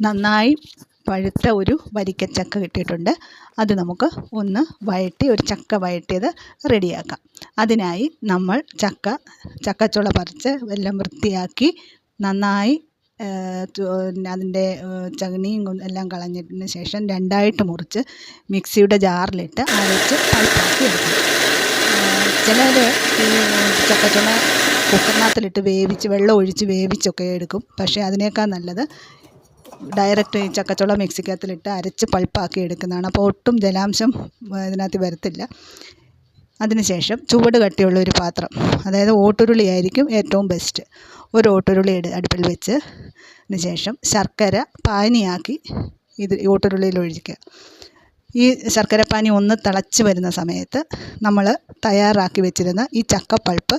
നന്നായി പഴുത്ത ഒരു വരിക്കച്ചക്ക കിട്ടിയിട്ടുണ്ട്. അത് നമുക്ക് ഒന്ന് വഴറ്റി ഒരു ചക്ക വഴറ്റിയത് റെഡിയാക്കാം. അതിനായി നമ്മൾ ചക്കച്ചുള പറിച്ച് എല്ലാം വൃത്തിയാക്കി നന്നായി അതിൻ്റെ ചകിണിയും എല്ലാം കളഞ്ഞതിന് ശേഷം രണ്ടായിട്ട് മുറിച്ച് മിക്സിയുടെ ജാറിലിട്ട് അരച്ച് പൾപ്പാക്കി എടുക്കണം. ചിലർ ഈ ചക്കച്ചുള കുക്കറിനകത്തിലിട്ട് വേവിച്ച് വെള്ളം ഒഴിച്ച് വേവിച്ചൊക്കെ എടുക്കും. പക്ഷേ അതിനേക്കാൾ നല്ലത് ഡയറക്റ്റ് ഈ ചക്കച്ചുള മിക്സിക്കകത്തിലിട്ട് അരച്ച് പൾപ്പാക്കി എടുക്കുന്നതാണ്. അപ്പോൾ ഒട്ടും ജലാംശം ഇതിനകത്ത് വരത്തില്ല. അതിനുശേഷം ചുവട് കട്ടിയുള്ള ഒരു പാത്രം, അതായത് ഓട്ടുരുളി ആയിരിക്കും ഏറ്റവും ബെസ്റ്റ്. ഒരു ഓട്ടുരുളി അടുപ്പിൽ വെച്ച് ശേഷം ശർക്കര പാനിയാക്കി ഇത് ഓട്ടുരുളിയിൽ ഒഴിക്കുക. ഈ ശർക്കരപ്പാനി ഒന്ന് തിളച്ച് വരുന്ന സമയത്ത് നമ്മൾ തയ്യാറാക്കി വെച്ചിരുന്ന ഈ ചക്കപ്പൾപ്പ്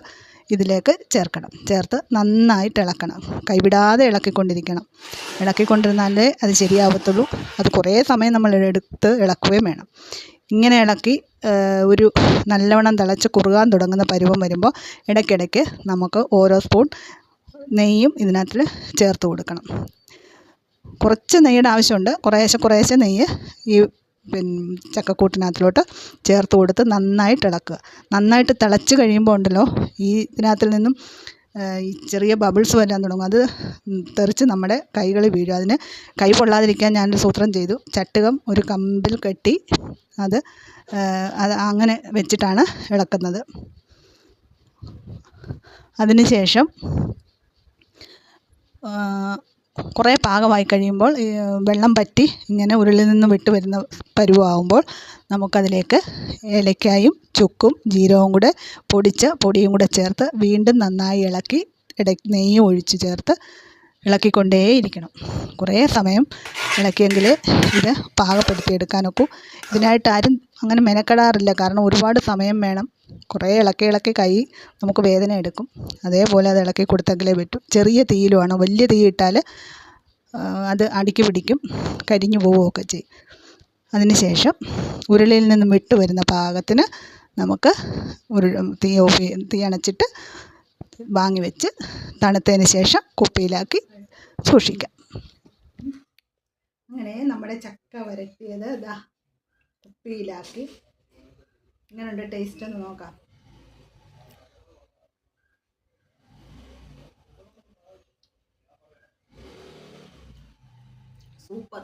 ഇതിലേക്ക് ചേർക്കണം. ചേർത്ത് നന്നായിട്ട് ഇളക്കണം. കൈവിടാതെ ഇളക്കിക്കൊണ്ടിരിക്കണം. ഇളക്കിക്കൊണ്ടിരുന്നാലേ അത് ശരിയാവത്തുള്ളൂ. അത് കുറേ സമയം നമ്മൾ എടുത്ത് ഇളക്കുകയും വേണം. ഇങ്ങനെ ഇളക്കി ഒരു നല്ലവണ്ണം തിളച്ച് കുറുകാൻ തുടങ്ങുന്ന പരുവം വരുമ്പോൾ ഇടയ്ക്കിടയ്ക്ക് നമുക്ക് ഓരോ സ്പൂൺ നെയ്യും ഇതിനകത്തിൽ ചേർത്ത് കൊടുക്കണം. കുറച്ച് നെയ്യുടെ ആവശ്യമുണ്ട്. കുറേശ്ശെ നെയ്യ് ഈ ചക്കക്കൂട്ടിനകത്തിലോട്ട് ചേർത്ത് കൊടുത്ത് നന്നായിട്ട് ഇളക്കുക. നന്നായിട്ട് തിളച്ച് കഴിയുമ്പോൾ ഉണ്ടല്ലോ, ഈ ഇതിനകത്തിൽ നിന്നും ഈ ചെറിയ ബബിൾസ് വരാൻ തുടങ്ങും. അത് തെറിച്ച് നമ്മുടെ കൈകളിൽ വീഴും. അതിന് കൈ പൊള്ളാതിരിക്കാൻ ഞാനൊരു സൂത്രം ചെയ്തു. ചട്ടുകം ഒരു കമ്പിൽ കെട്ടി അത് അങ്ങനെ വെച്ചിട്ടാണ് ഇളക്കുന്നത്. അതിനുശേഷം കുറേ പാകമായി കഴിയുമ്പോൾ വെള്ളം പറ്റി ഇങ്ങനെ ഉരുളിൽ നിന്ന് വിട്ട് വരുന്ന പരുവമാകുമ്പോൾ നമുക്കതിലേക്ക് ഏലക്കായും ചുക്കും ജീരകവും കൂടെ പൊടിച്ച പൊടിയും കൂടെ ചേർത്ത് വീണ്ടും നന്നായി ഇളക്കി നെയ്യും ഒഴിച്ച് ചേർത്ത് ഇളക്കിക്കൊണ്ടേയിരിക്കണം. കുറേ സമയം ഇളക്കിയെങ്കിലേ ഇത് പാകപ്പെടുത്തിയെടുക്കാനൊക്കൂ. ഇതിനായിട്ട് ആരും അങ്ങനെ മെനക്കെടാറില്ല. കാരണം ഒരുപാട് സമയം വേണം. കുറേ ഇളക്കി കൈ നമുക്ക് വേദന എടുക്കും. അതേപോലെ അത് ഇളക്കി കൊടുത്തെങ്കിലേ പറ്റും. ചെറിയ തീയിലുമാണ്. വലിയ തീ ഇട്ടാൽ അത് അടിക്ക് പിടിക്കും, കരിഞ്ഞു പോവുകയൊക്കെ ചെയ്യും. അതിനുശേഷം ഉരുളിയിൽ നിന്നും വിട്ട് വരുന്ന പാകത്തിന് നമുക്ക് തീ അണച്ചിട്ട് വാങ്ങി വെച്ച് തണുത്തതിന് ശേഷം കുപ്പിയിലാക്കി സൂക്ഷിക്കാം. അങ്ങനെ നമ്മുടെ ചക്ക വരട്ടിയത് ഇതാ കുപ്പിയിലാക്കി. എങ്ങനെയുണ്ട് ടേസ്റ്റ് എന്ന് നോക്കാം. സൂപ്പർ.